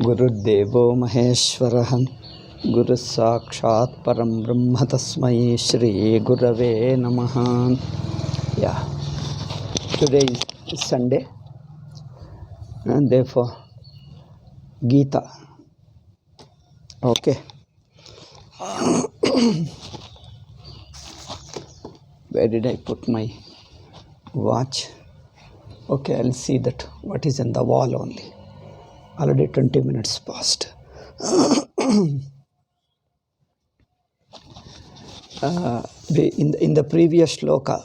गुरुर्देवो महेश्वरः गुरुः साक्षात् परं ब्रह्म तस्मै श्री गुरवे नमः. Yeah, today is Sunday and therefore Gita. Okay. Where did I put my watch? Okay, I'll see that what is in the wall only. Already 20 minutes passed. In the previous shloka,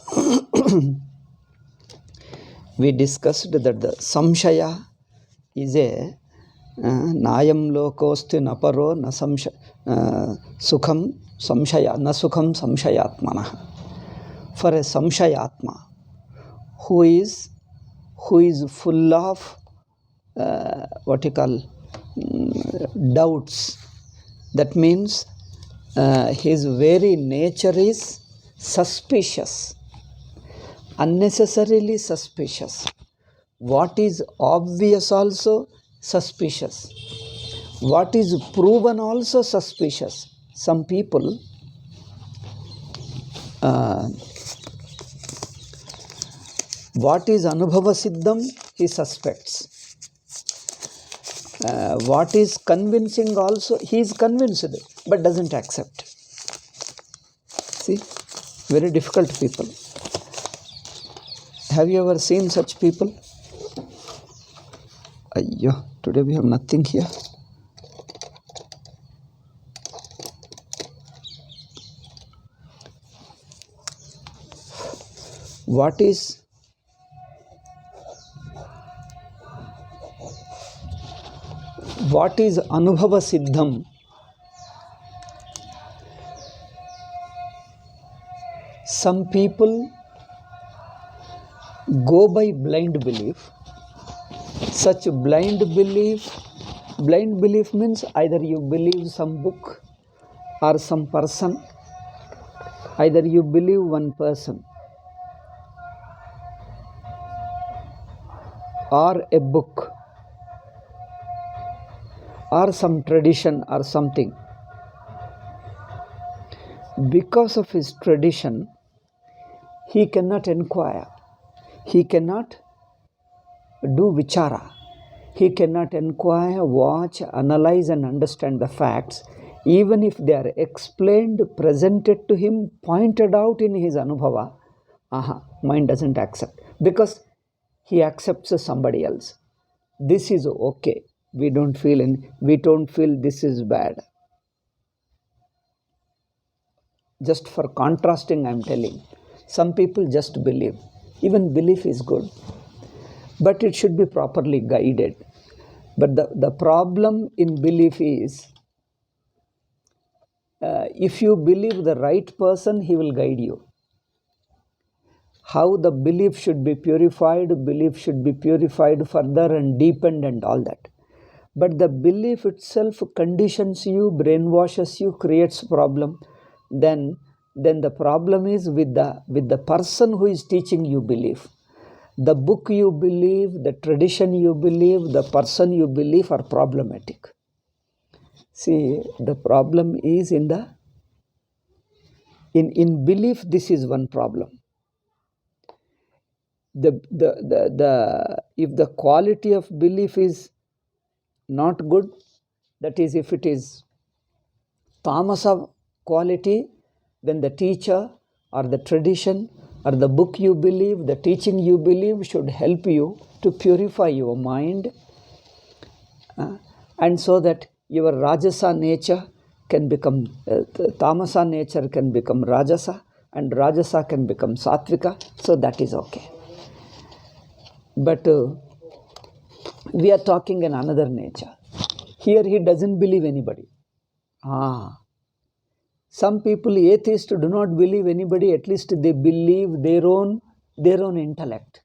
we discussed that the samshaya is a nayam lokosti naparo na sukham samshaya na sukham samshayatmana. For a samshayatma who is full of doubts, that means his very nature is suspicious, unnecessarily suspicious. What is obvious also suspicious. What is proven also suspicious. Some people what is anubhava siddham, he suspects. What is convincing also, he is convinced but doesn't accept. See, very difficult people. Have you ever seen such people? Ayyo, today we have nothing here. What is anubhava siddham? Some people go by blind belief. Such blind belief means either you believe some book or some person, either you believe one person or a book or some tradition or something. Because of his tradition, he cannot inquire, he cannot do vichara, he cannot inquire, watch, analyze and understand the facts, even if they are explained, presented to him, pointed out in his anubhava. Mind doesn't accept, because he accepts somebody else. This is okay, we don't feel this is bad. Just for contrasting, I am telling. Some people just believe. Even belief is good, but it should be properly guided. But the problem in belief is, if you believe the right person, he will guide you. How the belief should be purified further and deepened and all that. But the belief itself conditions you, brainwashes you, creates problem. Then the problem is with the person who is teaching you belief. The book you believe, the tradition you believe, the person you believe are problematic. See, the problem is in belief. This is one problem. If the quality of belief is not good, that is, if it is tamasa quality, then the teacher or the tradition or the book you believe, the teaching you believe should help you to purify your mind, and so that your rajasa nature can become, tamasa nature can become rajasa, and rajasa can become sattvika, so that is okay. But we are talking in another nature. Here he doesn't believe anybody. Some people, atheists, do not believe anybody, at least they believe their own intellect.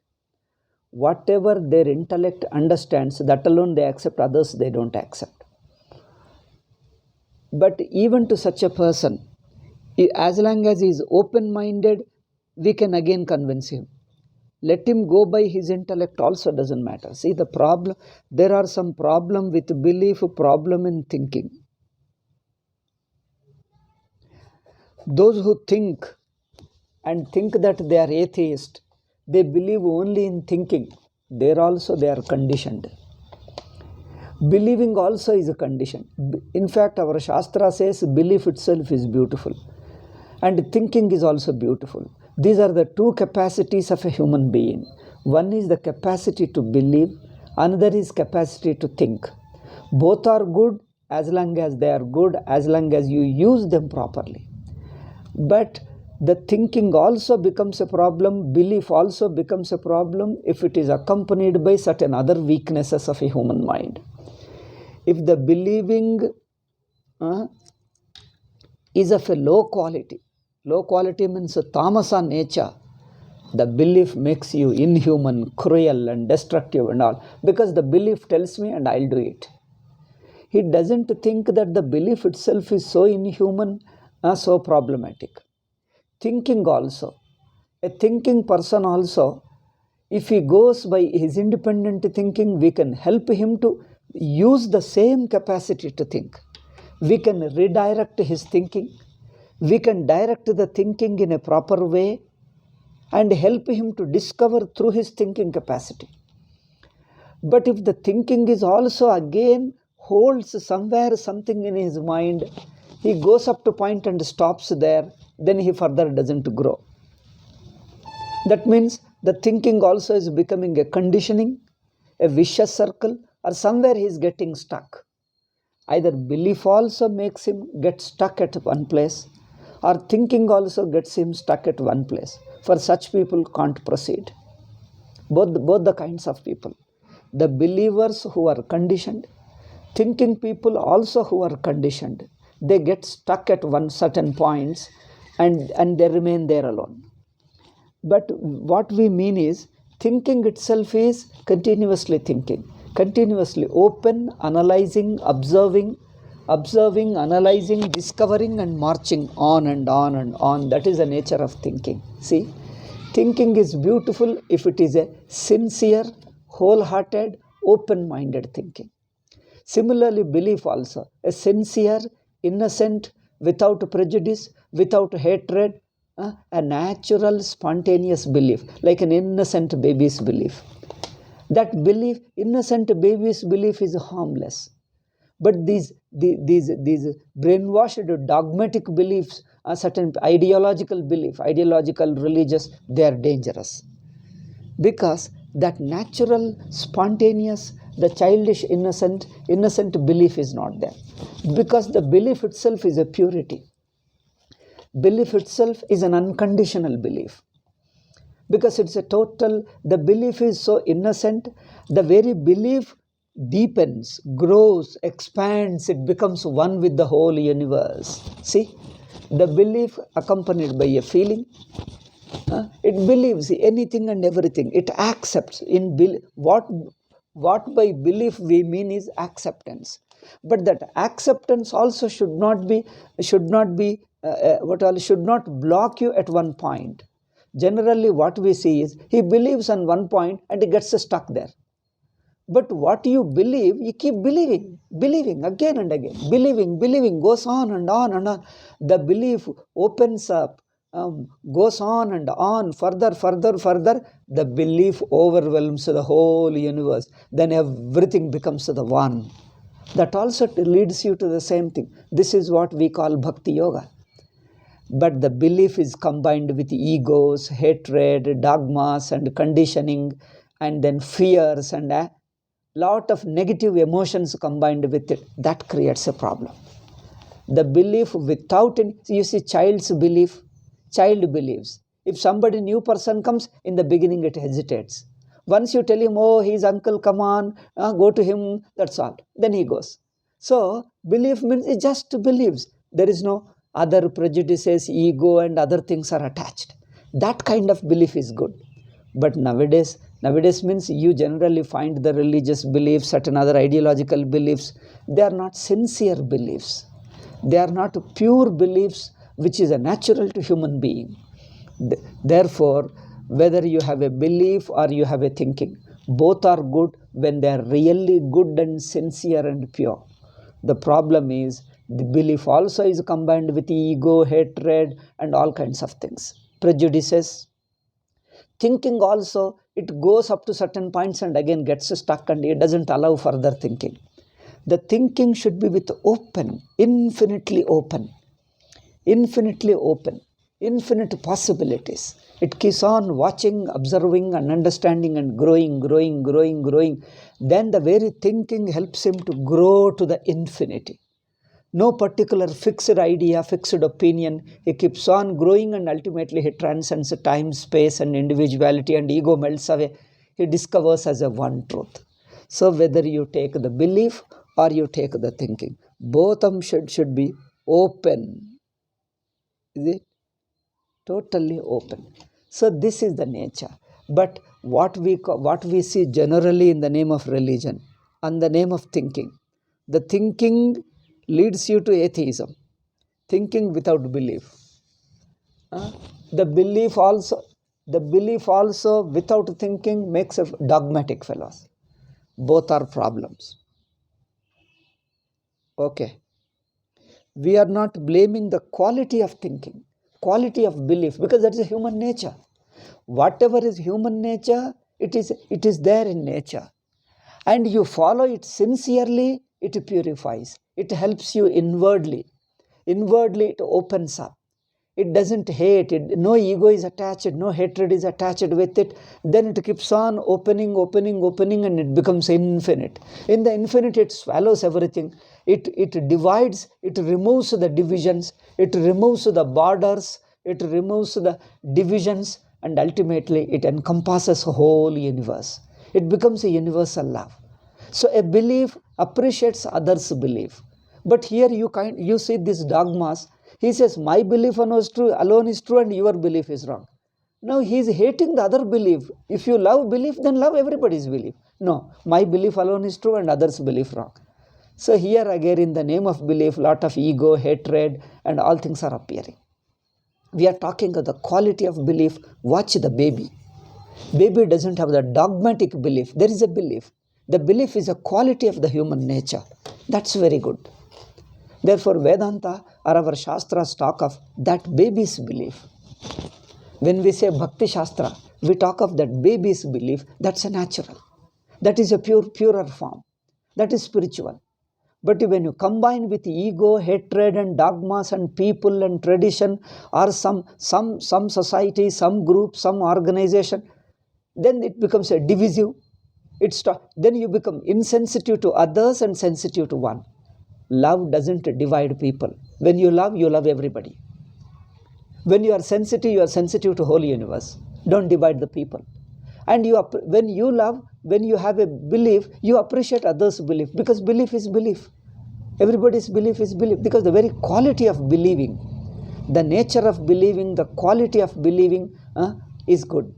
Whatever their intellect understands, that alone they accept, others they don't accept. But even to such a person, as long as he is open-minded, we can again convince him. Let him go by his intellect also, doesn't matter. See the problem, there are some problem with belief, problem in thinking. Those who think and think that they are atheist, they believe only in thinking. There also they are conditioned. Believing also is a condition. In fact, our Shastra says belief itself is beautiful. And thinking is also beautiful. These are the two capacities of a human being. One is the capacity to believe, another is capacity to think. Both are good as long as they are good, as long as you use them properly. But the thinking also becomes a problem, belief also becomes a problem if it is accompanied by certain other weaknesses of a human mind. If the believing is of a low quality means a tamasa nature, the belief makes you inhuman, cruel and destructive and all, because the belief tells me and I'll do it. He doesn't think that the belief itself is so inhuman, so problematic. Thinking also, a thinking person also, if he goes by his independent thinking, we can help him to use the same capacity to think. We can redirect his thinking. We can direct the thinking in a proper way and help him to discover through his thinking capacity. But if the thinking is also again holds somewhere something in his mind, he goes up to point and stops there, then he further doesn't grow. That means the thinking also is becoming a conditioning, a vicious circle, or somewhere he is getting stuck. Either belief also makes him get stuck at one place, or thinking also gets him stuck at one place. For such people can't proceed. Both the kinds of people. The believers who are conditioned, thinking people also who are conditioned, they get stuck at one certain points and they remain there alone. But what we mean is, thinking itself is continuously thinking, continuously open, analyzing, observing, analyzing, discovering and marching on and on and on. That is the nature of thinking. See, thinking is beautiful if it is a sincere, wholehearted, open-minded thinking. Similarly, belief also, a sincere, innocent, without prejudice, without hatred, a natural, spontaneous belief, like an innocent baby's belief. That belief, innocent baby's belief, is harmless. But these brainwashed dogmatic beliefs, certain ideological belief, ideological religious, they are dangerous. Because that natural, spontaneous, the childish, innocent belief is not there. Because the belief itself is a purity. Belief itself is an unconditional belief. Because it's a total, the belief is so innocent, the very belief deepens, grows, expands, it becomes one with the whole universe. See, the belief accompanied by a feeling, it believes anything and everything, it accepts. What by belief we mean is acceptance. But that acceptance also should not block you at one point. Generally what we see is, he believes on one point and he gets stuck there. But what you believe, you keep believing again and again. Believing goes on and on and on. The belief opens up, goes on and on, further. The belief overwhelms the whole universe. Then everything becomes the one. That also leads you to the same thing. This is what we call Bhakti Yoga. But the belief is combined with egos, hatred, dogmas and conditioning, and then fears and a lot of negative emotions combined with it. That creates a problem. The belief without any, you see, child believes. If somebody new person comes, in the beginning it hesitates. Once you tell him, oh, he's uncle, come on, go to him, that's all. Then he goes. So belief means he just believes. There is no other prejudices, ego and other things are attached. That kind of belief is good. But nowadays means you generally find the religious beliefs, certain other ideological beliefs, they are not sincere beliefs. They are not pure beliefs, which is a natural to human being. Therefore, whether you have a belief or you have a thinking. Both are good when they are really good and sincere and pure. The problem is the belief also is combined with ego, hatred, and all kinds of things, prejudices. Thinking also, it goes up to certain points and again gets stuck and it doesn't allow further thinking. The thinking should be with open, infinitely open, infinite possibilities. It keeps on watching, observing, and understanding and growing. Then the very thinking helps him to grow to the infinity. No particular fixed idea, fixed opinion. He keeps on growing and ultimately he transcends time, space, and individuality, and ego melts away. He discovers as a one truth. So whether you take the belief or you take the thinking, both of them should be open. Is it? Totally open. So this is the nature. But what we see generally in the name of religion and the name of thinking, the thinking leads you to atheism, thinking without belief. The belief also without thinking makes a dogmatic fellows. Both are problems. Okay. We are not blaming the quality of thinking, quality of belief, because that is human nature. Whatever is human nature, it is there in nature. And you follow it sincerely, it purifies. It helps you inwardly. Inwardly, it opens up. It doesn't hate it. No ego is attached, no hatred is attached with it. Then it keeps on opening, and it becomes infinite. In the infinite, it swallows everything. It divides, it removes the divisions, it removes the borders, it removes the divisions, and ultimately it encompasses the whole universe. It becomes a universal love. So a belief appreciates others' belief. But here you see these dogmas. He says, my belief alone is true and your belief is wrong. Now he is hating the other belief. If you love belief, then love everybody's belief. No, my belief alone is true and others' belief wrong. So here again, in the name of belief, lot of ego, hatred, and all things are appearing. We are talking of the quality of belief. Watch the baby. Baby doesn't have the dogmatic belief. There is a belief. The belief is a quality of the human nature. That's very good. Therefore, Vedanta or our Shastras talk of that baby's belief. When we say Bhakti Shastra, we talk of that baby's belief. That's a natural. That is a purer form. That is spiritual. But when you combine with ego, hatred, and dogmas, and people and tradition, or some society, some group, some organization, then it becomes a divisive. Then you become insensitive to others and sensitive to one. Love doesn't divide people. When you love everybody. When you are sensitive to whole universe. Don't divide the people. And when you love, when you have a belief, you appreciate others' belief, because belief is belief. Everybody's belief is belief, because the very quality of believing, the nature of believing, the quality of believing is good,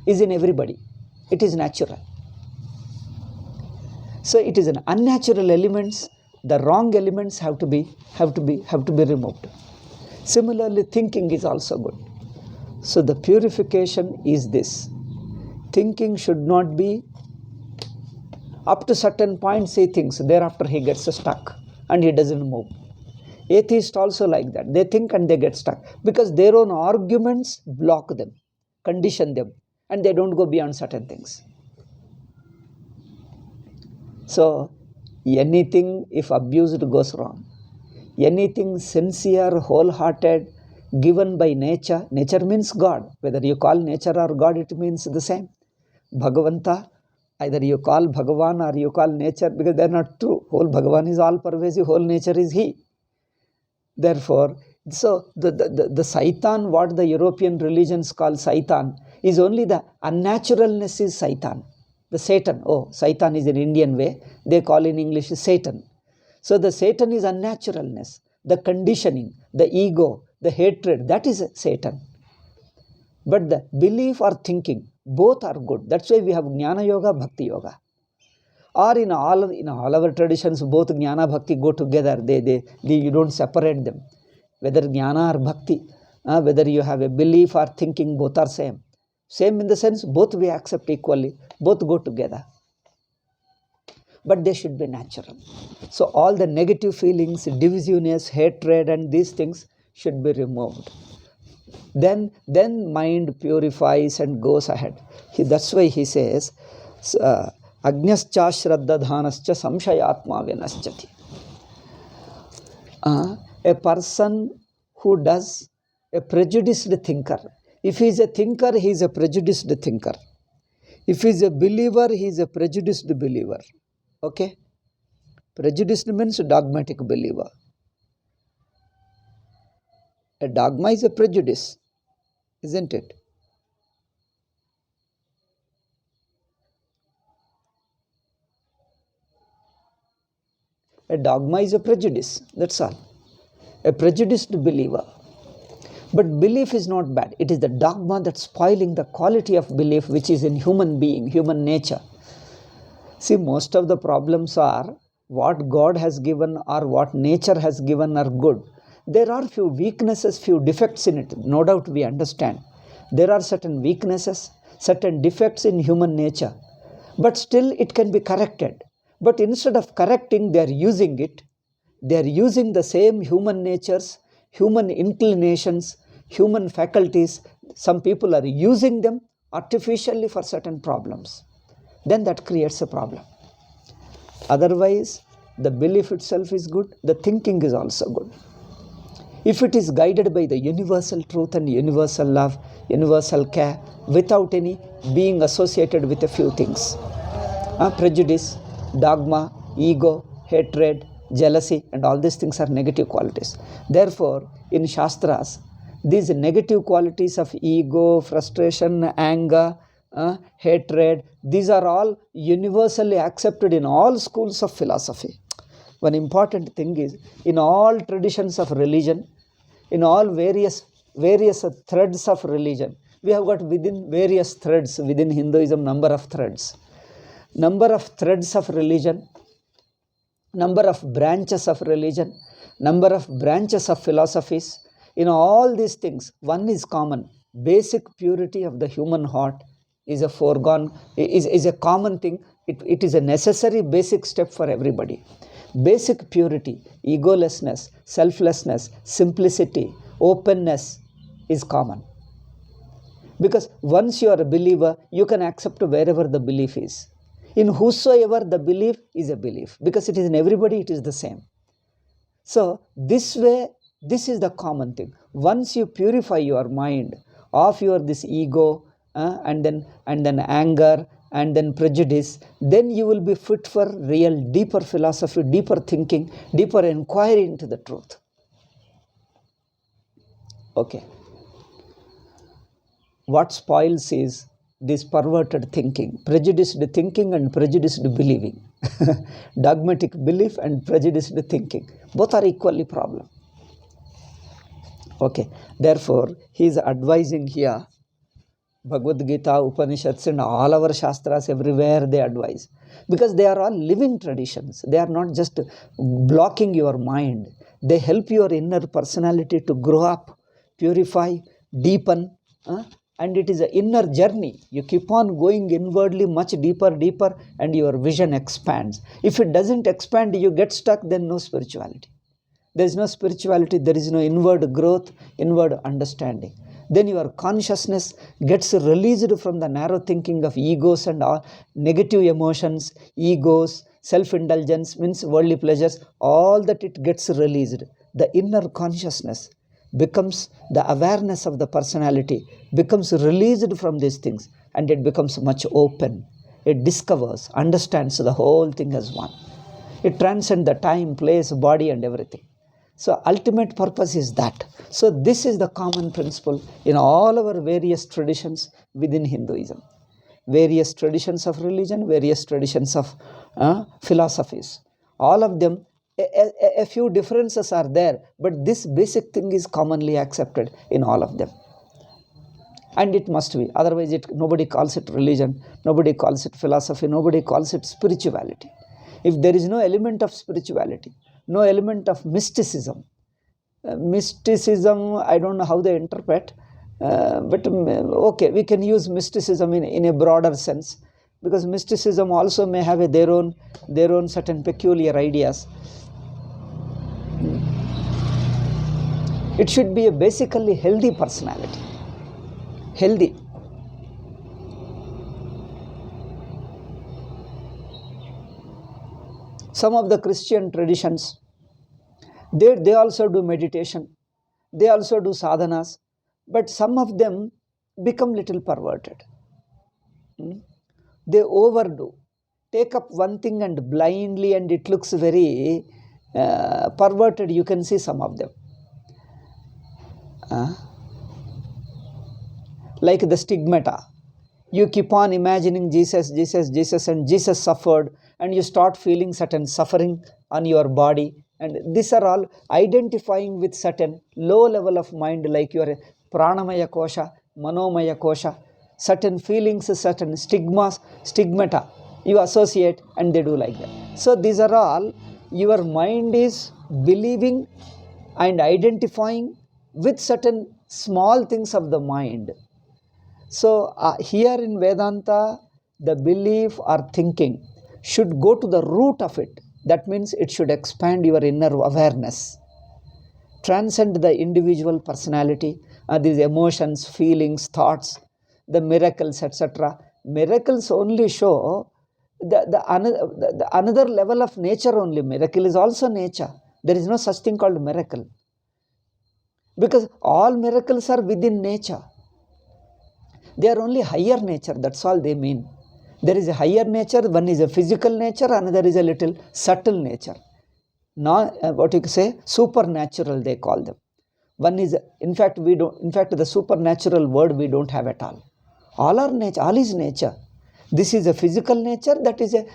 is in everybody. It is natural. So it is an unnatural elements. The wrong elements have to be removed. Similarly, thinking is also good. So the purification is this. Thinking should not be up to certain points he thinks, thereafter he gets stuck and he doesn't move. Atheists also like that. They think and they get stuck because their own arguments block them, condition them, and they don't go beyond certain things. So anything, if abused, goes wrong. Anything sincere, wholehearted, given by nature. Nature means God. Whether you call nature or God, it means the same. Bhagavanta, either you call Bhagavan or you call nature, because they are not true. Whole Bhagavan is all pervasive, whole nature is He. Therefore, so the Saitan, what the European religions call Saitan, is only the unnaturalness is Saitan. The Satan, Saitan is an Indian way, they call in English Satan. So the Satan is unnaturalness, the conditioning, the ego, the hatred, that is Satan. But the belief or thinking, both are good. That's why we have Jnana Yoga, Bhakti Yoga. Or in all our traditions, both Jnana, Bhakti go together. You don't separate them. Whether Jnana or Bhakti, whether you have a belief or thinking, both are same. Same in the sense both we accept equally, both go together. But they should be natural. So all the negative feelings, divisiveness, hatred, and these things should be removed. Then mind purifies and goes ahead. That's why he says, Agnyascha shraddadhanascha samshayatma vinaschati. A person who does, a prejudiced thinker. If he is a thinker, he is a prejudiced thinker. If he is a believer, he is a prejudiced believer. Okay? Prejudiced means dogmatic believer. A dogma is a prejudice, isn't it? A dogma is a prejudice, that's all. A prejudiced believer. But belief is not bad. It is the dogma that's spoiling the quality of belief which is in human being, human nature. See, most of the problems are what God has given or what nature has given are good. There are few weaknesses, few defects in it. No doubt we understand. There are certain weaknesses, certain defects in human nature. But still it can be corrected. But instead of correcting, they are using it. They are using the same human natures, human inclinations, human faculties. Some people are using them artificially for certain problems. Then that creates a problem. Otherwise, the belief itself is good, the thinking is also good. If it is guided by the universal truth and universal love, universal care, without any being associated with a few things. Prejudice, dogma, ego, hatred, jealousy, and all these things are negative qualities. Therefore, in Shastras, these negative qualities of ego, frustration, anger, hatred, these are all universally accepted in all schools of philosophy. One important thing is, in all traditions of religion, in all various threads of religion, we have got within various threads, within Hinduism, number of threads. Number of threads of religion, number of branches of religion, number of branches of philosophies. In all these things, one is common. Basic purity of the human heart is a foregone, is a common thing. It is a necessary basic step for everybody. Basic purity, egolessness, selflessness, simplicity, openness is common. Because once you are a believer, you can accept wherever the belief is. In whosoever the belief is a belief. Because it is in everybody, it is the same. So this way, this is the common thing. Once you purify your mind of your this ego, and then anger, and then prejudice, then you will be fit for real deeper philosophy, deeper thinking, deeper inquiry into the truth. Okay. What spoils is this perverted thinking, prejudiced thinking and prejudiced believing. Dogmatic belief and prejudiced thinking. Both are equally problem. Okay. Therefore, he is advising here, Bhagavad Gita, Upanishads, and all our Shastras, everywhere they advise. Because they are all living traditions. They are not just blocking your mind. They help your inner personality to grow up, purify, deepen. And it is an inner journey. You keep on going inwardly, much deeper, and your vision expands. If it doesn't expand, you get stuck, then no spirituality. There is no spirituality, there is no inward growth, inward understanding. Then your consciousness gets released from the narrow thinking of egos and all negative emotions, egos, self-indulgence, means worldly pleasures, all that it gets released. The inner consciousness becomes the awareness of the personality, becomes released from these things, and it becomes much open. It discovers, understands the whole thing as one. It transcends the time, place, body, and everything. So ultimate purpose is that. So this is the common principle in all our various traditions within Hinduism. Various traditions of religion, various traditions of philosophies. All of them, a few differences are there, but this basic thing is commonly accepted in all of them. And it must be. Otherwise, nobody calls it religion, nobody calls it philosophy, nobody calls it spirituality. If there is no element of spirituality, no element of mysticism, I don't know how they interpret. Okay, we can use mysticism in a broader sense, because mysticism also may have their own certain peculiar ideas. It should be a basically healthy personality. Healthy. Some of the Christian traditions, they also do meditation, they also do sadhanas, but some of them become little perverted. They overdo, take up one thing and blindly, and it looks very perverted. You can see some of them. Like the stigmata. You keep on imagining Jesus, and Jesus suffered, and you start feeling certain suffering on your body. And these are all identifying with certain low level of mind, like your pranamaya kosha, manomaya kosha, certain feelings, certain stigmata you associate, and they do like that. So these are all, your mind is believing and identifying with certain small things of the mind. So here in Vedanta, the belief or thinking should go to the root of it. That means it should expand your inner awareness, transcend the individual personality, these emotions, feelings, thoughts, the miracles, etc. Miracles only show the another level of nature only. Miracle is also nature. There is no such thing called miracle, because all miracles are within nature. They are only higher nature, that's all they mean. There is a higher nature, one is a physical nature, another is a little subtle nature. What you can say, supernatural they call them. One is, in fact, the supernatural word we don't have at all. All are nature, all is nature. This is a physical nature, that is a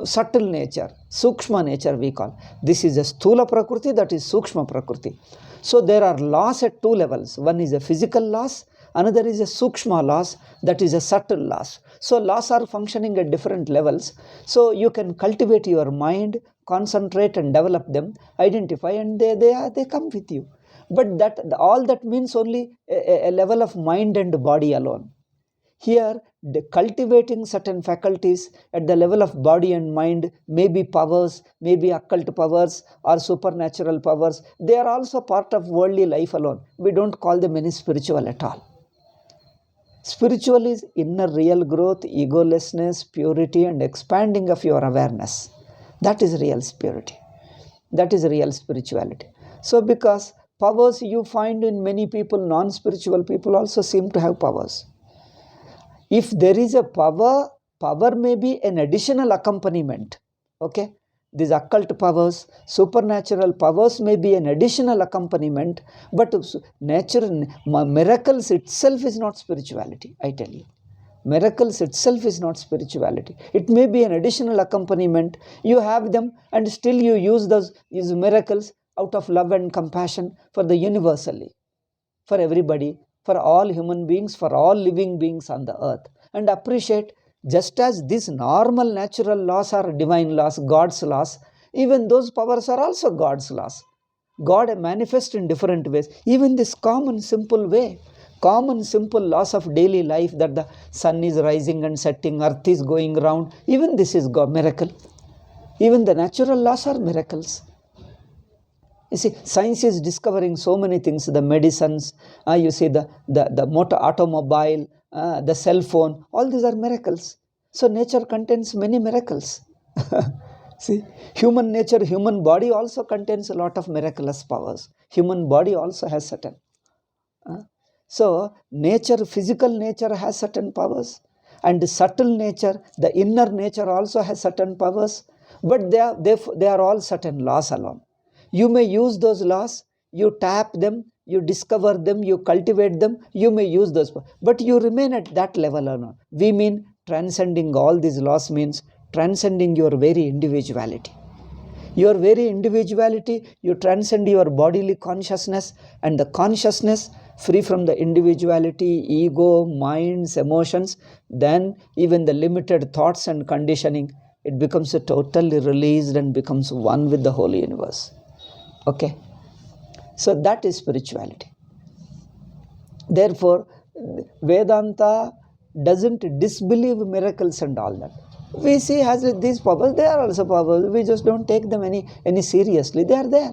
subtle nature, sukshma nature we call. This is a sthula prakriti, that is sukshma prakriti. So there are laws at two levels. One is a physical laws, another is a sukshma laws, that is a subtle laws. So laws are functioning at different levels. So you can cultivate your mind, concentrate and develop them, identify, and they come with you. But all that means only a level of mind and body alone. Here, cultivating certain faculties at the level of body and mind, maybe powers, maybe occult powers or supernatural powers, they are also part of worldly life alone. We don't call them any spiritual at all. Spiritual is inner real growth, egolessness, purity, and expanding of your awareness. That is real spirituality. That is real spirituality. So because powers you find in many people, non-spiritual people also seem to have powers. If there is a power may be an additional accompaniment. Okay, these occult powers, supernatural powers may be an additional accompaniment, but miracles itself is not spirituality, I tell you. Miracles itself is not spirituality. It may be an additional accompaniment. You have them, and still you use those miracles out of love and compassion for the universally, for everybody, for all human beings, for all living beings on the earth. And appreciate, just as these normal natural laws are divine laws, God's laws, even those powers are also God's laws. God manifests in different ways. Even this common simple way, common simple laws of daily life, that the sun is rising and setting, earth is going round, even this is God miracle. Even the natural laws are miracles. You see, science is discovering so many things, the medicines, you see the motor automobile, the cell phone, all these are miracles. So nature contains many miracles. See, human nature, human body also contains a lot of miraculous powers. Human body also has certain. So nature, physical nature has certain powers, and subtle nature, the inner nature also has certain powers, but they are all certain laws alone. You may use those laws, you tap them, you discover them, you cultivate them, you may use those, but you remain at that level alone. We mean transcending all these laws means transcending your very individuality. Your very individuality, you transcend your bodily consciousness, and the consciousness free from the individuality, ego, minds, emotions, then even the limited thoughts and conditioning, it becomes totally released and becomes one with the whole universe. Okay, so that is spirituality. Therefore, Vedanta doesn't disbelieve miracles and all that. We see as these powers, they are also powers. We just don't take them any seriously. They are there.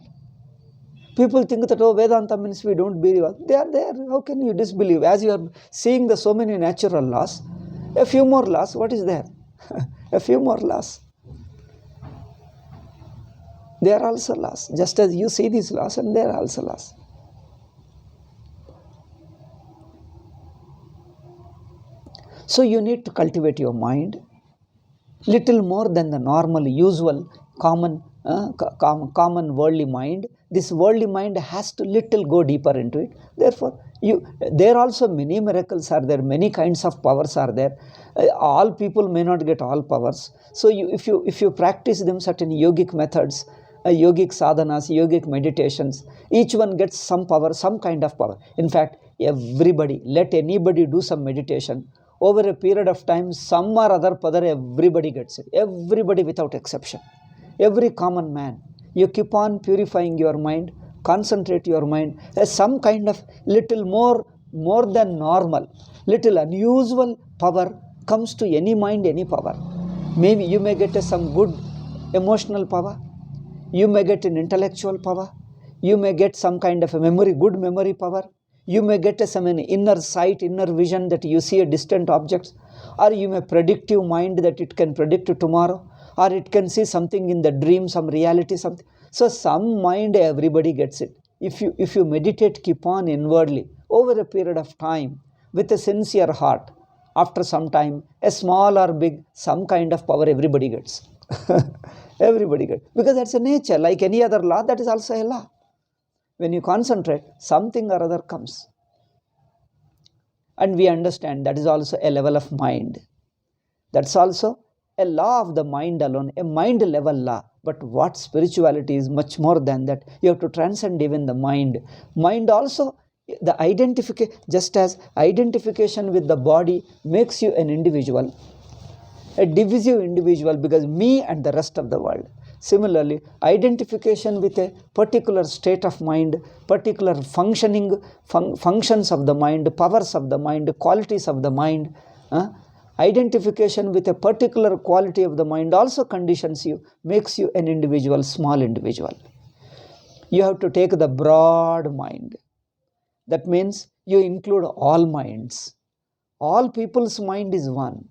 People think that, oh, Vedanta means we don't believe. They are there. How can you disbelieve? As you are seeing the so many natural laws, a few more laws, what is there? A few more laws. They are also laws. Just as you see these laws, and they are also laws. So you need to cultivate your mind little more than the normal, usual, common worldly mind. This worldly mind has to little go deeper into it. Therefore, there also many miracles are there, many kinds of powers are there. All people may not get all powers. So if you practice them certain yogic methods, yogic sadhanas, yogic meditations, each one gets some power, some kind of power. In fact, everybody, let anybody do some meditation. Over a period of time, some or other power, everybody gets it. Everybody without exception. Every common man. You keep on purifying your mind, concentrate your mind. Some kind of little more than normal, little unusual power comes to any mind, any power. Maybe you may get some good emotional power. You may get an intellectual power. You may get some kind of a memory, good memory power. You may get some inner sight, inner vision that you see a distant objects, or you may predictive mind that it can predict tomorrow, or it can see something in the dream, some reality, something. So some mind, everybody gets it. If you meditate, keep on inwardly over a period of time with a sincere heart, after some time, a small or big, some kind of power everybody gets. Everybody gets, because that's a nature. Like any other law, that is also a law. When you concentrate, something or other comes. And we understand that is also a level of mind. That's also a law of the mind alone, a mind level law. But what spirituality is much more than that. You have to transcend even the mind. Mind also, the identification, just as identification with the body makes you an individual, a divisive individual, because me and the rest of the world. Similarly, identification with a particular state of mind, particular functions of the mind, powers of the mind, qualities of the mind, identification with a particular quality of the mind also conditions you, makes you an individual, small individual. You have to take the broad mind. That means you include all minds. All people's mind is one.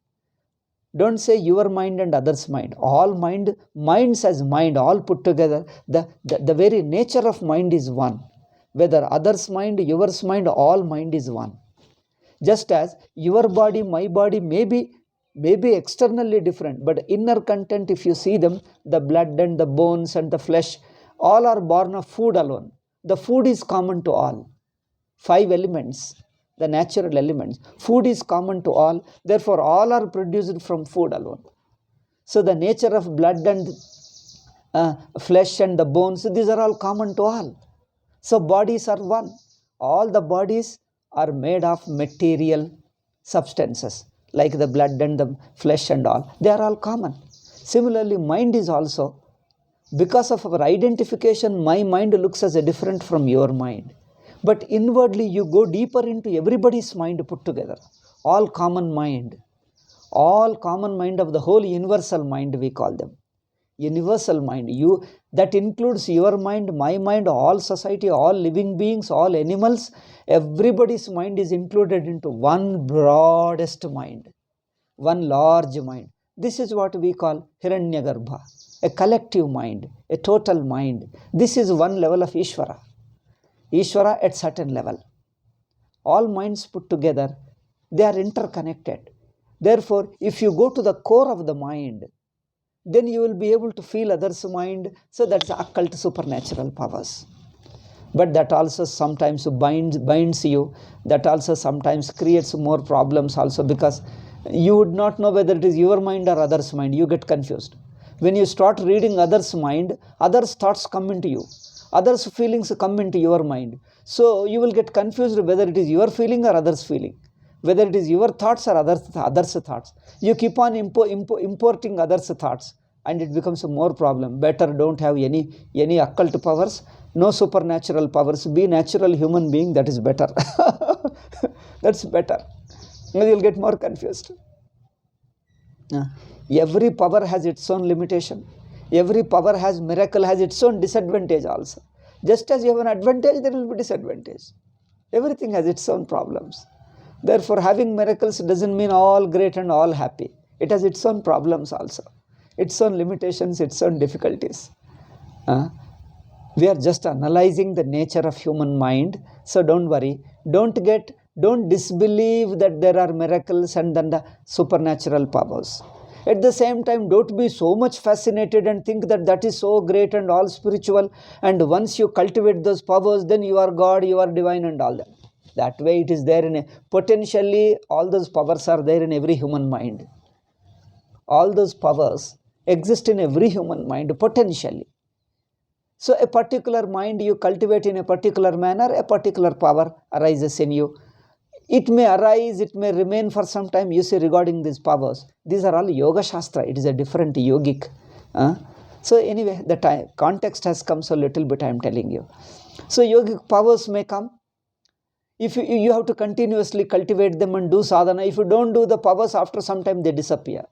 Don't say your mind and others' mind. All minds as mind, all put together. The very nature of mind is one. Whether others' mind, yours mind, all mind is one. Just as your body, my body may be externally different, but inner content, if you see them, the blood and the bones and the flesh, all are born of food alone. The food is common to all. 5 elements. The natural elements. Food is common to all, therefore all are produced from food alone. So the nature of blood and flesh and the bones, these are all common to all. So bodies are one. All the bodies are made of material substances, like the blood and the flesh and all. They are all common. Similarly, mind is also, because of our identification, my mind looks as a different from your mind. But inwardly, you go deeper into everybody's mind put together. All common mind of the whole universal mind, we call them. Universal mind. That includes your mind, my mind, all society, all living beings, all animals. Everybody's mind is included into one broadest mind, one large mind. This is what we call Hiranyagarbha, a collective mind, a total mind. This is one level of Ishvara. Ishvara at certain level. All minds put together, they are interconnected. Therefore, if you go to the core of the mind, then you will be able to feel others' mind. So that's occult supernatural powers. But that also sometimes binds you. That also sometimes creates more problems also, because you would not know whether it is your mind or others' mind. You get confused. When you start reading others' mind, others' thoughts come into you. Others' feelings come into your mind. So you will get confused whether it is your feeling or others' feeling, whether it is your thoughts or others' thoughts. You keep on importing others' thoughts, and it becomes a more problem. Better don't have any occult powers, no supernatural powers. Be natural human being, that is better. That's better. You'll get more confused. Every power has its own limitation. Every power has miracle, has its own disadvantage also. Just as you have an advantage, there will be disadvantage. Everything has its own problems. Therefore, having miracles doesn't mean all great and all happy. It has its own problems also, its own limitations, its own difficulties. We are just analyzing the nature of human mind. So don't worry. Don't disbelieve that there are miracles and then the supernatural powers. At the same time, don't be so much fascinated and think that that is so great and all spiritual, and once you cultivate those powers, then you are God, you are divine and all that. That way it is there potentially all those powers are there in every human mind. All those powers exist in every human mind potentially. So a particular mind you cultivate in a particular manner, a particular power arises in you. It may arise, it may remain for some time. You see, regarding these powers, these are all Yoga Shastra. It is a different yogic. So anyway, the context has come so little bit, I am telling you. So yogic powers may come. If you have to continuously cultivate them and do sadhana. If you don't do the powers, after some time they disappear.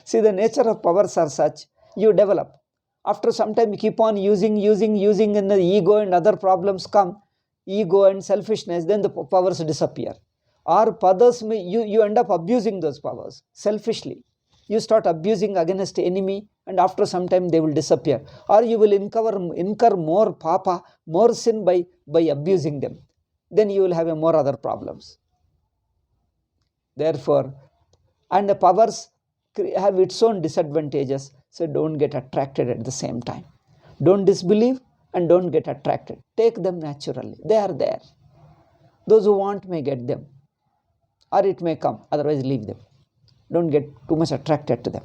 See, the nature of powers are such, you develop. After some time you keep on using, and the ego and other problems come, ego and selfishness, then the powers disappear. Or others, you end up abusing those powers selfishly. You start abusing against enemy, and after some time they will disappear. Or you will incur more papa, more sin by abusing them. Then you will have more other problems. Therefore, and the powers have its own disadvantages, so don't get attracted at the same time. Don't disbelieve and don't get attracted. Take them naturally. They are there. Those who want may get them, or it may come, otherwise leave them. Don't get too much attracted to them.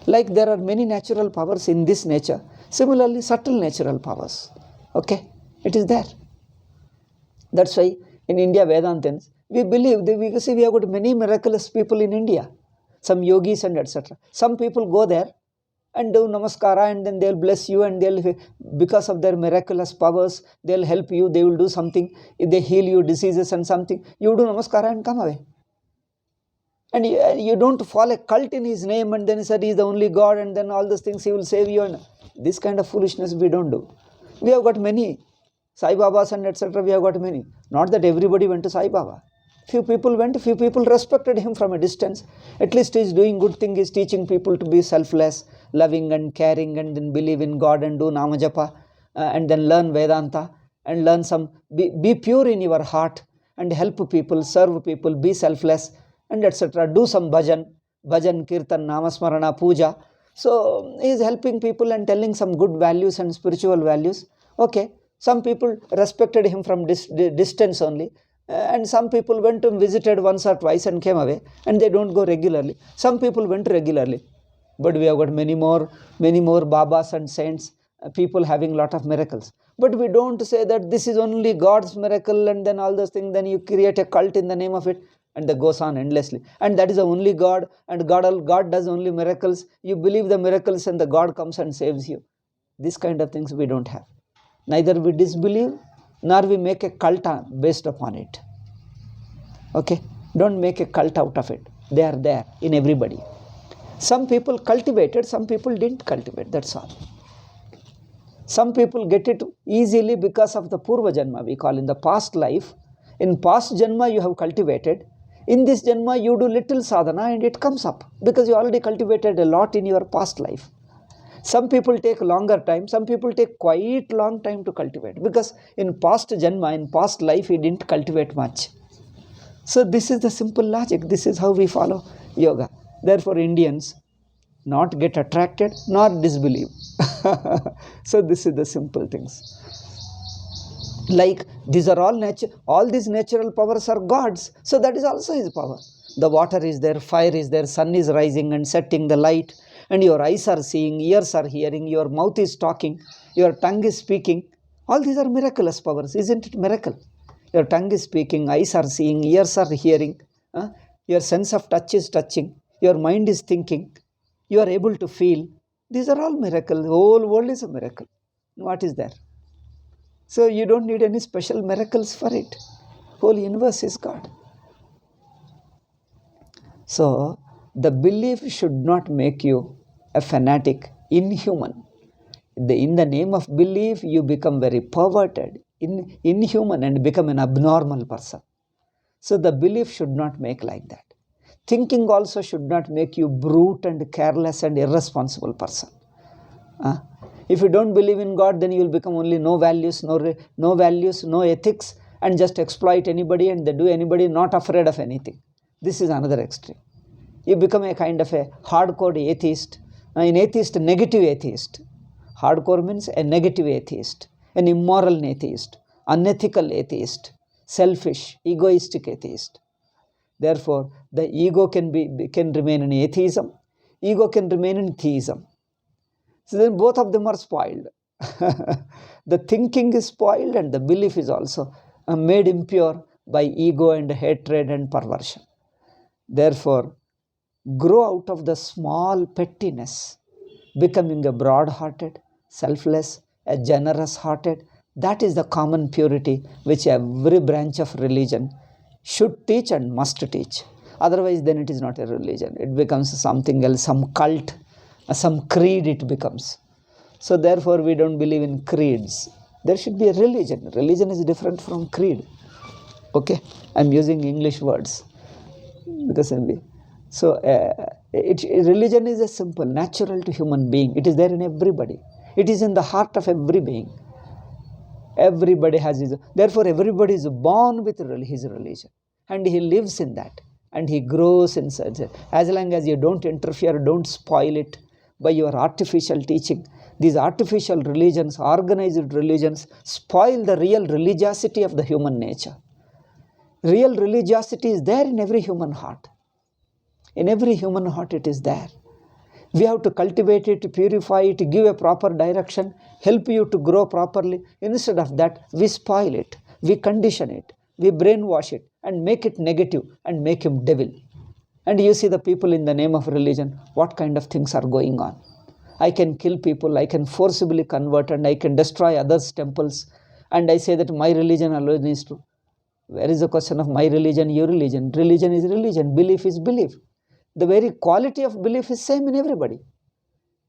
Like there are many natural powers in this nature, similarly subtle natural powers. Okay, it is there. That's why in India, Vedantins, we believe that we have got many miraculous people in India, some yogis and etc. Some people go there and do namaskara, and then they'll bless you, and they'll, because of their miraculous powers, they'll help you, they will do something. If they heal you diseases and something, you do namaskara and come away. And you don't fall a cult in his name and then he said he's the only God and then all those things he will save you. And this kind of foolishness we don't do. We have got many Sai Babas and etc. We have got many. Not that everybody went to Sai Baba. Few people went, few people respected him from a distance. At least he is doing good thing, he is teaching people to be selfless, loving and caring, and then believe in God and do Namajapa, and then learn Vedanta and learn some, be pure in your heart and help people, serve people, be selfless and etc. Do some bhajan, kirtan, namasmarana, puja. So he is helping people and telling some good values and spiritual values. Okay, some people respected him from distance only. And some people went and visited once or twice and came away, and they don't go regularly. Some people went regularly. But we have got many more Babas and saints, people having lot of miracles. But we don't say that this is only God's miracle and then all those things, then you create a cult in the name of it, and that goes on endlessly. And that is the only God, and God does only miracles. You believe the miracles and the God comes and saves you. This kind of things we don't have. Neither we disbelieve, nor we make a cult based upon it. Okay? Don't make a cult out of it. They are there in everybody. Some people cultivated, some people didn't cultivate, that's all. Some people get it easily because of the Purva Janma, we call in the past life. In past Janma you have cultivated. In this Janma you do little sadhana and it comes up because you already cultivated a lot in your past life. Some people take longer time, some people take quite long time to cultivate because in past Janma, in past life he didn't cultivate much. So this is the simple logic. This is how we follow yoga. Therefore Indians not get attracted nor disbelieve. So this is the simple things. Like these are all these natural powers are God's. So that is also his power. The water is there, fire is there, sun is rising and setting the light, and your eyes are seeing, ears are hearing, your mouth is talking, your tongue is speaking. All these are miraculous powers. Isn't it miracle? Your tongue is speaking, eyes are seeing, ears are hearing, your sense of touch is touching, your mind is thinking, you are able to feel. These are all miracles. The whole world is a miracle. What is there? So you don't need any special miracles for it. Whole universe is God. So, the belief should not make you a fanatic, inhuman. In the name of belief, you become very perverted, inhuman, and become an abnormal person. So, the belief should not make like that. Thinking also should not make you brute and careless and irresponsible person. If you don't believe in God, then you will become only no values, no ethics, and just exploit anybody and do anybody, not afraid of anything. This is another extreme. You become a kind of a hardcore atheist, an atheist, negative atheist. Hardcore means a negative atheist, an immoral atheist, unethical atheist, selfish, egoistic atheist. Therefore, the ego can remain in atheism, ego can remain in theism. So then both of them are spoiled. The thinking is spoiled and the belief is also made impure by ego and hatred and perversion. Therefore, grow out of the small pettiness, becoming a broad-hearted, selfless, a generous-hearted. That is the common purity which every branch of religion should teach and must teach. Otherwise, then it is not a religion. It becomes something else, some cult, some creed it becomes. So therefore, we don't believe in creeds. There should be a religion. Religion is different from creed. Okay, I'm using English words because so religion is a simple, natural to human being. It is there in everybody. It is in the heart of every being. Everybody has his. Therefore, everybody is born with his religion, and he lives in that, and he grows inside it. As long as you don't interfere, don't spoil it by your artificial teaching. These artificial religions, organized religions, spoil the real religiosity of the human nature. Real religiosity is there in every human heart. In every human heart it is there. We have to cultivate it, purify it, give a proper direction, help you to grow properly. Instead of that, we spoil it, we condition it, we brainwash it and make it negative and make him devil. And you see the people in the name of religion, what kind of things are going on. I can kill people, I can forcibly convert, and I can destroy others' temples. And I say that my religion alone is true. Where is the question of my religion, your religion? Religion is religion, belief is belief. The very quality of belief is same in everybody.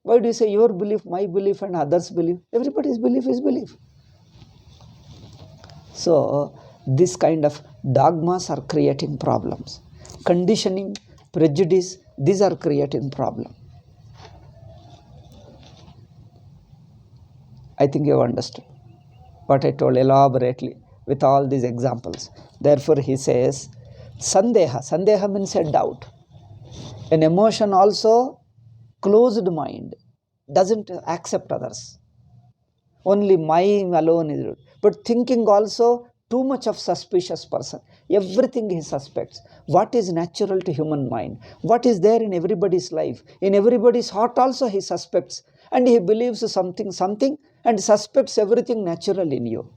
Why do you say your belief, my belief, and others' belief? Everybody's belief is belief. So, this kind of dogmas are creating problems. Conditioning, prejudice, these are creating problem. I think you have understood what I told elaborately with all these examples. Therefore, he says, sandeha. Sandeha means a doubt. An emotion also, closed mind, doesn't accept others. Only mine alone is good. But thinking also, too much of suspicious person. Everything he suspects. What is natural to human mind? What is there in everybody's life? In everybody's heart also he suspects. And he believes something, and suspects everything natural in you.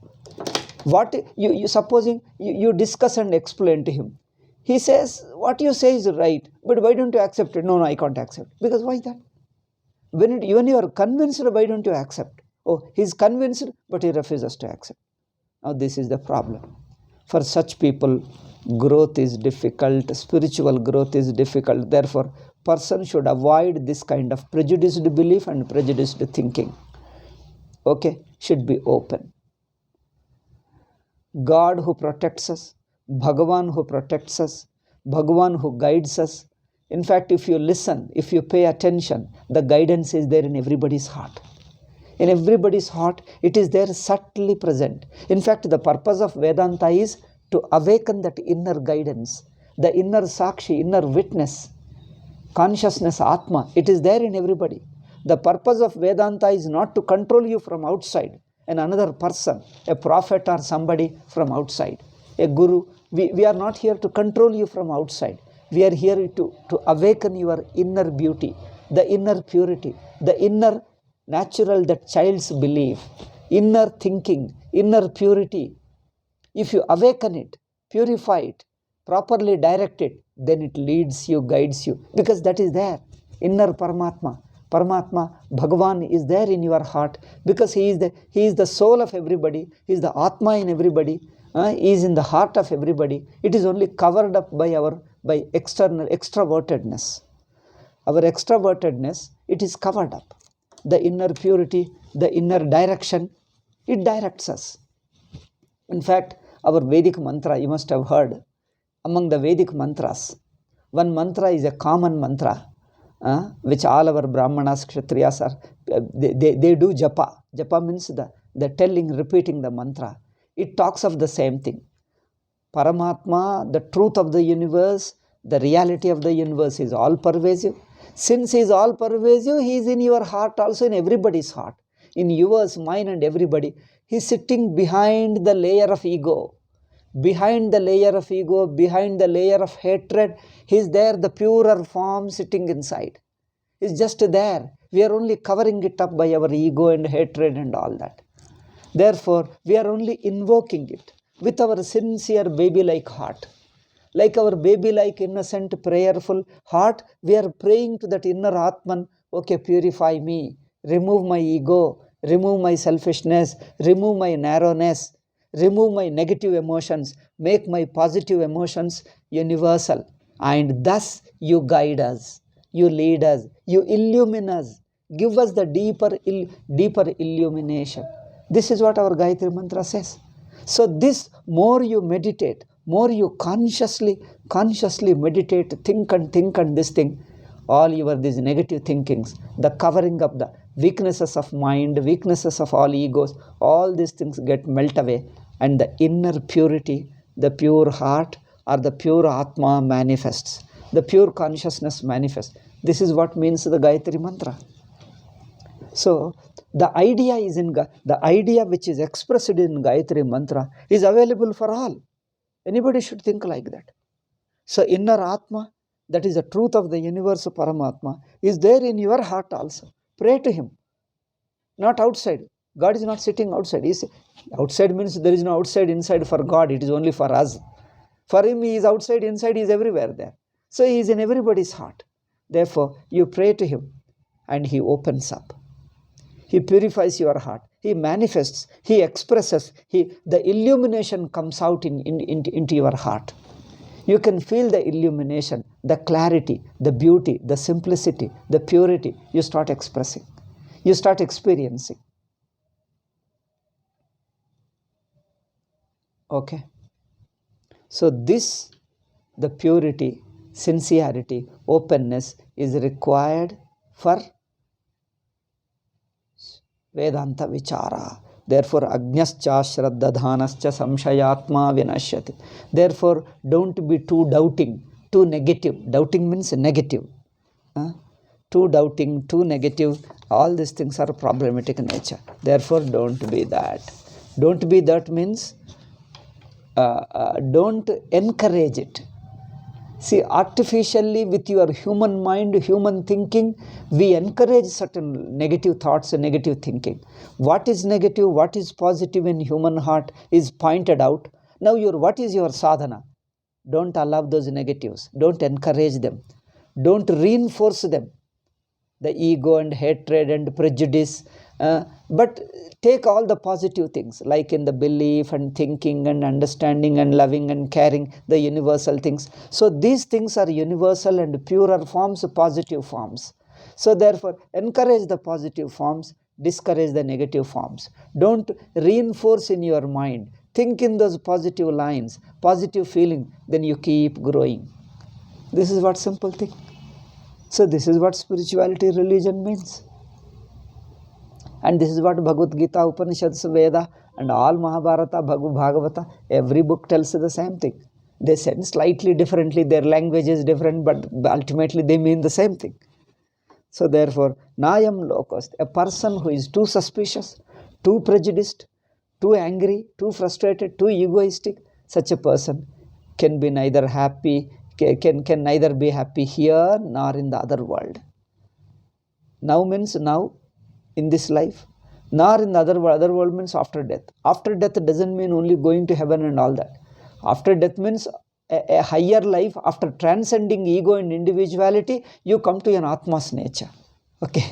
What you supposing you discuss and explain to him. He says, what you say is right, but why don't you accept it? No, I can't accept. Because why that? When you are convinced, why don't you accept? Oh, he's convinced, but he refuses to accept. Now this is the problem. For such people, growth is difficult, spiritual growth is difficult. Therefore, person should avoid this kind of prejudiced belief and prejudiced thinking. Okay, should be open. God who protects us, Bhagavan who protects us, Bhagavan who guides us. In fact, if you listen, if you pay attention, the guidance is there in everybody's heart. In everybody's heart, it is there subtly present. In fact, the purpose of Vedanta is to awaken that inner guidance, the inner Sakshi, inner witness, consciousness, Atma. It is there in everybody. The purpose of Vedanta is not to control you from outside, and another person, a prophet or somebody from outside, a guru. We are not here to control you from outside. We are here to awaken your inner beauty, the inner purity, the inner natural, that child's belief, inner thinking, inner purity. If you awaken it, purify it, properly direct it, then it leads you, guides you, because that is there. Inner Paramatma, Bhagavan is there in your heart, because he is the soul of everybody, he is the Atma in everybody. is in the heart of everybody. It is only covered up by external extrovertedness. Our extrovertedness, it is covered up. The inner purity, the inner direction, it directs us. In fact, our Vedic mantra, you must have heard, among the Vedic mantras, one mantra is a common mantra, which all our Brahmanas, Kshatriyas are, they do japa. Japa means the telling, repeating the mantra. It talks of the same thing. Paramatma, the truth of the universe, the reality of the universe is all pervasive. Since he is all pervasive, he is in your heart also, in everybody's heart. In yours, mine and everybody. He is sitting behind the layer of ego. Behind the layer of ego, behind the layer of hatred, he is there, the purer form sitting inside. He is just there. We are only covering it up by our ego and hatred and all that. Therefore, we are only invoking it with our sincere baby-like heart. Like our baby-like, innocent, prayerful heart, we are praying to that inner Atman, okay, purify me, remove my ego, remove my selfishness, remove my narrowness, remove my negative emotions, make my positive emotions universal. And thus you guide us, you lead us, you illumine us, give us the deeper illumination. This is what our Gayatri Mantra says. So this, more you meditate, more you consciously meditate, think and this thing, all these negative thinkings, the covering up, the weaknesses of mind, weaknesses of all egos, all these things get melt away, and the inner purity, the pure heart or the pure Atma manifests, the pure consciousness manifests. This is what means the Gayatri Mantra. So the idea is the idea which is expressed in Gayatri Mantra is available for all. Anybody should think like that. So inner Atma, that is the truth of the universe, Paramatma, is there in your heart also. Pray to him, not outside. God is not sitting outside. Outside means there is no outside inside for God. It is only for us. For him, he is outside, inside, he is everywhere there. So he is in everybody's heart. Therefore, you pray to him and he opens up. He purifies your heart. He manifests. He expresses. The illumination comes out into your heart. You can feel the illumination, the clarity, the beauty, the simplicity, the purity. You start expressing. You start experiencing. Okay. So this, the purity, sincerity, openness is required for Vedanta Vichara. Therefore, Agnyascha Shraddadhanascha Samshayatma Vinashyati. Therefore, don't be too doubting, too negative. Doubting means negative. Too doubting, too negative, all these things are problematic in nature. Therefore, don't be that. Don't be that means don't encourage it. See, artificially with your human mind, human thinking, we encourage certain negative thoughts and negative thinking. What is negative, what is positive in human heart is pointed out. Now, what is your sadhana? Don't allow those negatives. Don't encourage them. Don't reinforce them. The ego and hatred and prejudice. But take all the positive things, like in the belief and thinking and understanding and loving and caring, the universal things. So these things are universal and purer forms, positive forms. So therefore, encourage the positive forms, discourage the negative forms. Don't reinforce in your mind. Think in those positive lines, positive feeling, then you keep growing. This is what simple thing. So this is what spirituality, religion means. And this is what Bhagavad Gita, Upanishads, Veda, and all Mahabharata, Bhagavata, every book tells the same thing. They say slightly differently, their language is different, but ultimately they mean the same thing. So therefore, Nayam Lokast, a person who is too suspicious, too prejudiced, too angry, too frustrated, too egoistic, such a person can be neither happy, can neither be happy here nor in the other world. Now means now, in this life, nor in the other world means after death. After death doesn't mean only going to heaven and all that. After death means a higher life. After transcending ego and individuality, you come to an Atma's nature. Okay.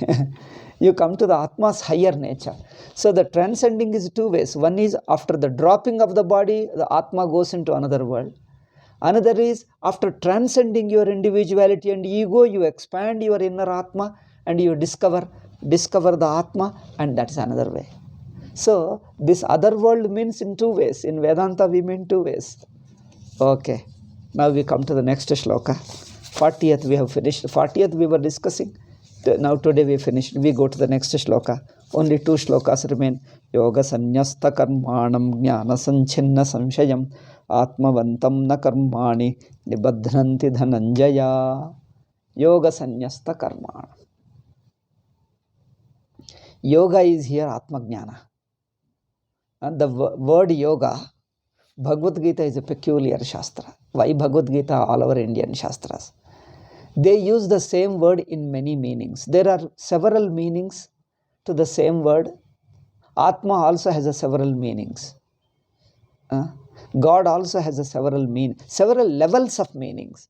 You come to the Atma's higher nature. So the transcending is two ways. One is after the dropping of the body, the Atma goes into another world. Another is after transcending your individuality and ego, you expand your inner Atma and you discover the Atma, and that's another way. So this other world means in two ways. In Vedanta we mean two ways. Okay. Now we come to the next shloka. 40th we have finished. 40th we were discussing. Now today we finished. We go to the next shloka. Only two shlokas remain. Yoga sanyasta karmanam jnana sanchinna samshayam atmavantam na karmani nibadhanti dhananjaya. Yoga sanyasta karmanam. Yoga is here Atma Jnana. And the word yoga, Bhagavad Gita is a peculiar Shastra. Why Bhagavad Gita? All our Indian Shastras. They use the same word in many meanings. There are several meanings to the same word. Atma also has several meanings. God also has several levels of meanings.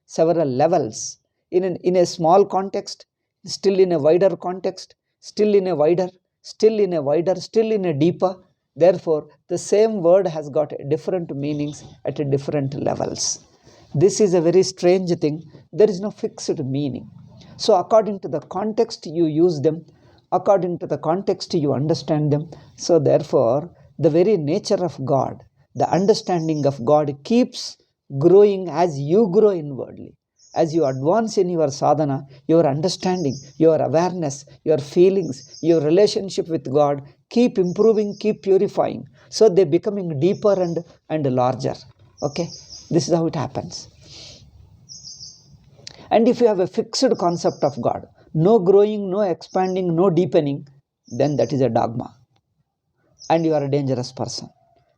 Several levels. In a small context, still in a wider context, still in a wider, still in a wider, still in a deeper. Therefore, the same word has got different meanings at different levels. This is a very strange thing. There is no fixed meaning. So according to the context you use them, according to the context you understand them. So therefore, the very nature of God, the understanding of God keeps growing as you grow inwardly. As you advance in your sadhana, your understanding, your awareness, your feelings, your relationship with God keep improving, keep purifying. So they becoming deeper and larger. Okay, this is how it happens. And if you have a fixed concept of God, no growing, no expanding, no deepening, then that is a dogma. And you are a dangerous person.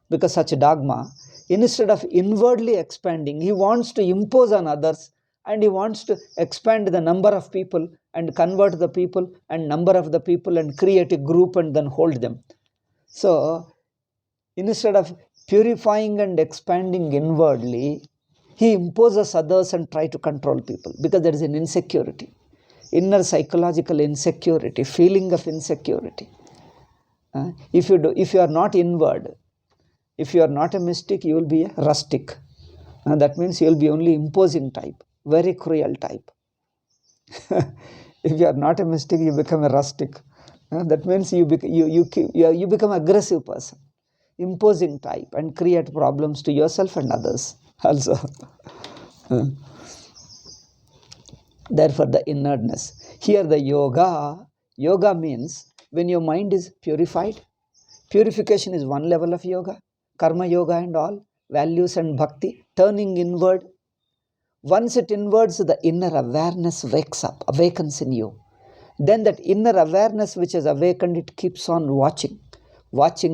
Because such a dogma, instead of inwardly expanding, he wants to impose on others, and he wants to expand the number of people and convert the people and number of the people and create a group and then hold them. So instead of purifying and expanding inwardly, he imposes others and try to control people, because there is an insecurity, inner psychological insecurity, feeling of insecurity. If you are not inward, if you are not a mystic, you will be a rustic. That means you will be only imposing type, very cruel type. If you are not a mystic, you become a rustic. That means you become aggressive person, imposing type, and create problems to yourself and others also. Therefore, the inwardness. Here the yoga means when your mind is purified. Purification is one level of yoga. Karma yoga and all, values and bhakti, turning inward. Once it inwards, the inner awareness wakes up, awakens in you. Then that inner awareness which is awakened, it keeps on watching,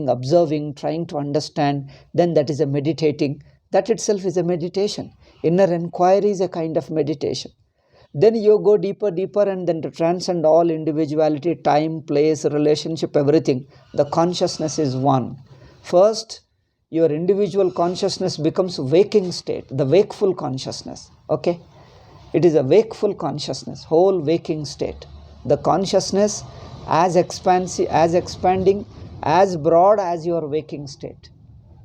observing, trying to understand. Then that is a meditating. That itself is a meditation. Inner inquiry is a kind of meditation. Then you go deeper, and then to transcend all individuality, time, place, relationship, everything. The consciousness is one. First, your individual consciousness becomes waking state, the wakeful consciousness. Okay? It is a wakeful consciousness, whole waking state. The consciousness as expansive, as expanding, as broad as your waking state.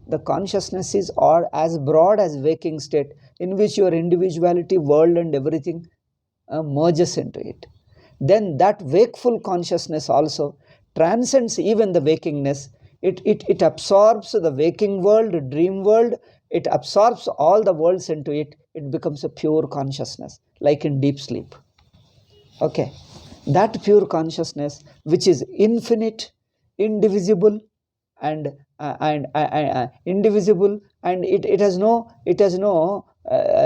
The consciousness is as broad as waking state, in which your individuality, world and everything merges into it. Then that wakeful consciousness also transcends even the wakingness. It absorbs the waking world, dream world. It absorbs all the worlds into it. It becomes a pure consciousness, like in deep sleep. Okay, that pure consciousness, which is infinite, indivisible, and indivisible, and it has no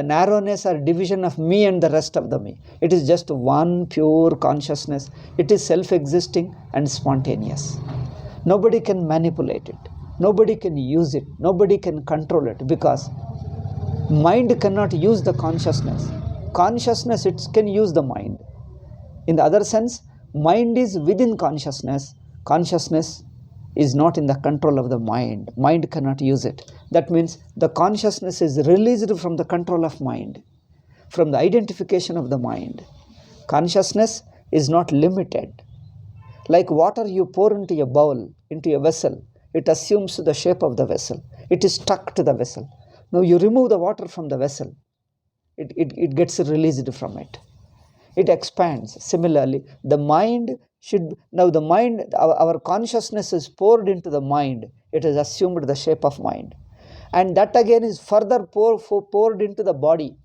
narrowness or division of me and the rest of the me. It is just one pure consciousness. It is self-existing and spontaneous. Nobody can manipulate it. Nobody can use it. Nobody can control it, because mind cannot use the consciousness. Consciousness, it can use the mind. In the other sense, mind is within consciousness. Consciousness is not in the control of the mind. Mind cannot use it. That means the consciousness is released from the control of mind, from the identification of the mind. Consciousness is not limited. Like water you pour into a bowl, into a vessel, it assumes the shape of the vessel. It is stuck to the vessel. Now you remove the water from the vessel, it gets released from it. It expands. Similarly, the mind should, now the mind, our consciousness is poured into the mind. It has assumed the shape of mind. And that again is further poured into the body.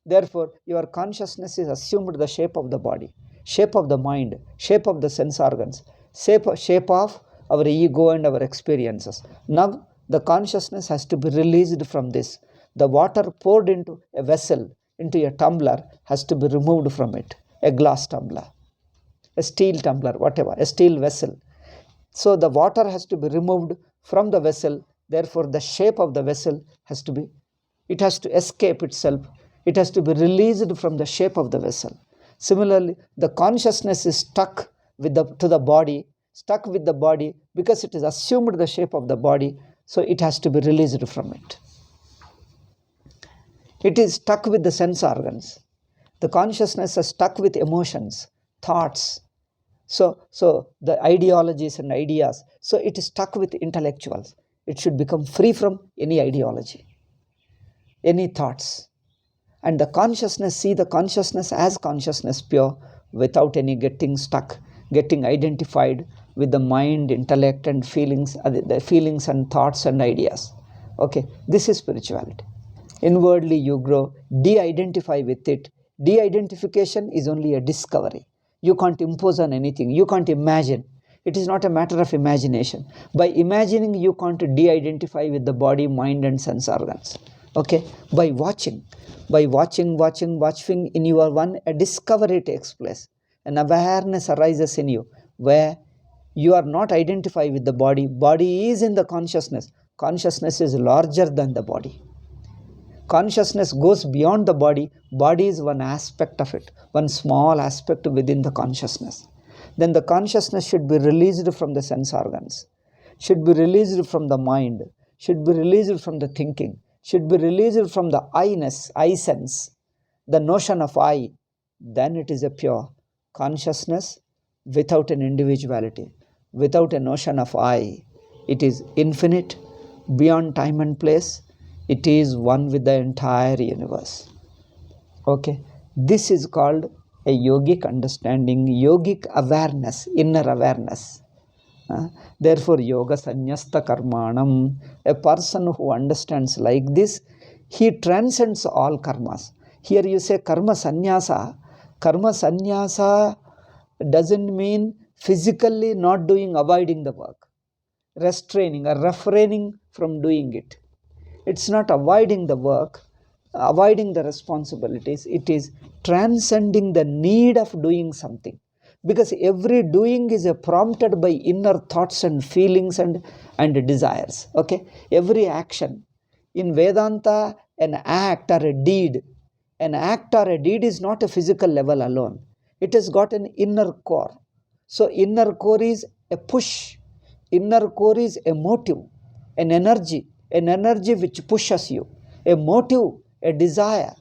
Therefore, your consciousness is assumed the shape of the body, shape of the mind, shape of the sense organs, shape of our ego and our experiences. Now, the consciousness has to be released from this. The water poured into a vessel, into a tumbler, has to be removed from it. A glass tumbler, a steel tumbler, whatever, a steel vessel. So the water has to be removed from the vessel. Therefore, the shape of the vessel has to be, it has to escape itself. It has to be released from the shape of the vessel. Similarly, the consciousness is stuck with the body, stuck with the body because it has assumed the shape of the body, so it has to be released from it. It is stuck with the sense organs. The consciousness is stuck with emotions, thoughts, so the ideologies and ideas. So it is stuck with intellectuals. It should become free from any ideology, any thoughts. And the consciousness, see the consciousness as consciousness pure, without any getting stuck, getting identified with the mind, intellect and feelings, the feelings and thoughts and ideas. Okay, this is spirituality. Inwardly you grow, de-identify with it. De-identification is only a discovery. You can't impose on anything. You can't imagine. It is not a matter of imagination. By imagining, you can't de-identify with the body, mind and sense organs. Okay, by watching in your one, a discovery takes place. An awareness arises in you where you are not identified with the body. Body is in the consciousness. Consciousness is larger than the body. Consciousness goes beyond the body. Body is one aspect of it, one small aspect within the consciousness. Then the consciousness should be released from the sense organs, should be released from the mind, should be released from the thinking, should be released from the I-ness, I sense, the notion of I. Then it is a pure consciousness without an individuality, without a notion of I. It is infinite, beyond time and place. It is one with the entire universe. Okay, this is called a yogic understanding, yogic awareness, inner awareness. Therefore, yoga sannyasta karmanam, a person who understands like this, he transcends all karmas. Here you say karma sannyasa. Karma sannyasa doesn't mean physically not doing, avoiding the work, restraining or refraining from doing it. It's not avoiding the work, avoiding the responsibilities. It is transcending the need of doing something. Because every doing is prompted by inner thoughts and feelings and desires. Okay? Every action. In Vedanta, an act or a deed is not a physical level alone. It has got an inner core. So inner core is a push. Inner core is a motive, an energy which pushes you. A motive, a desire.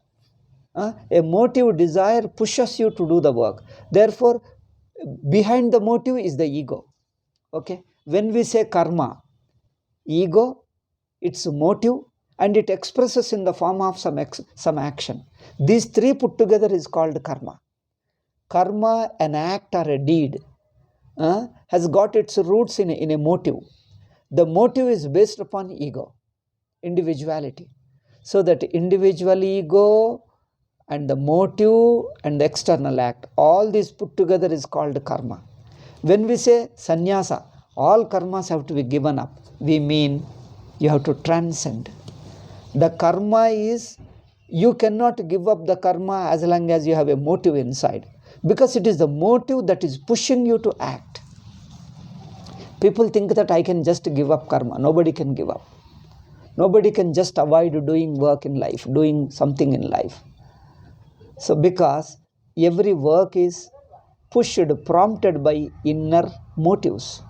A motive, desire pushes you to do the work. Therefore, behind the motive is the ego. Okay? When we say karma, ego, its motive, and it expresses in the form of some action. These three put together is called karma. Karma, an act or a deed, has got its roots in a motive. The motive is based upon ego, individuality. So that individual ego and the motive and the external act, all these put together is called karma. When we say sannyasa, all karmas have to be given up, we mean you have to transcend. The karma is, you cannot give up the karma as long as you have a motive inside, because it is the motive that is pushing you to act. People think that I can just give up karma. Nobody can give up. Nobody can just avoid doing work in life, doing something in life. So because every work is pushed, prompted by inner motives.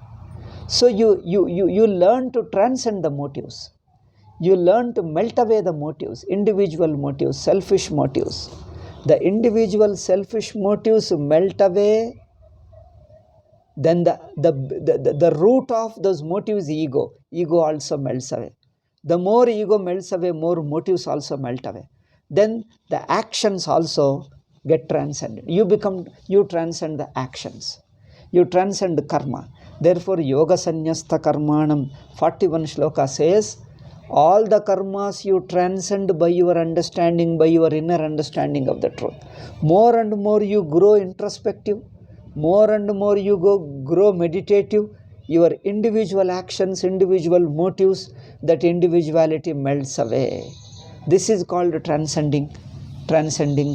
So you learn to transcend the motives. You learn to melt away the motives, individual motives, selfish motives. The individual selfish motives melt away then the root of those motives, ego also melts away. The more ego melts away, more motives also melt away. Then the actions also get transcended. You transcend the actions. You transcend karma. Therefore, yoga sannyasta karmanam 41 shloka says, all the karmas you transcend by your understanding, by your inner understanding of the truth. More and more you grow introspective, more and more you grow meditative, your individual actions, individual motives, that individuality melts away. This is called transcending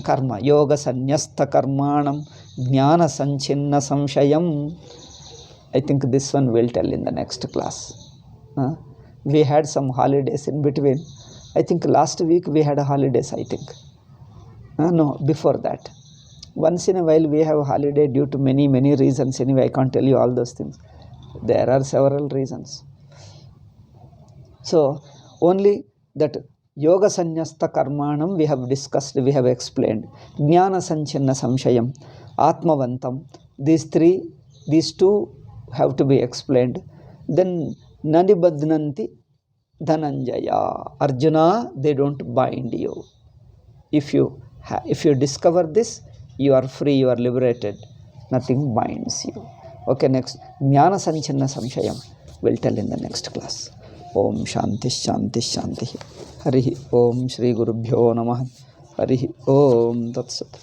karma. Yoga sannyasta karmanam jnana sanchinna samshayam. I think this one we'll tell in the next class. We had some holidays in between. I think last week we had holidays, I think. No, before that. Once in a while we have a holiday due to many reasons. Anyway, I can't tell you all those things. There are several reasons. So, only that yoga sannyasta karmanam we have discussed, we have explained. Jnana sanchinna samshayam, atmavantam. These two have to be explained. Then nanibadnanti dhananjaya. Arjuna, they don't bind you. If you discover this, you are free, you are liberated. Nothing binds you. Okay, next. Jnana sanchinna samshayam. We'll tell in the next class. Om Shanti Shanti Shanti. Harihi Om Shri Gurubhyo Namah. Harihi Om Tat Sat.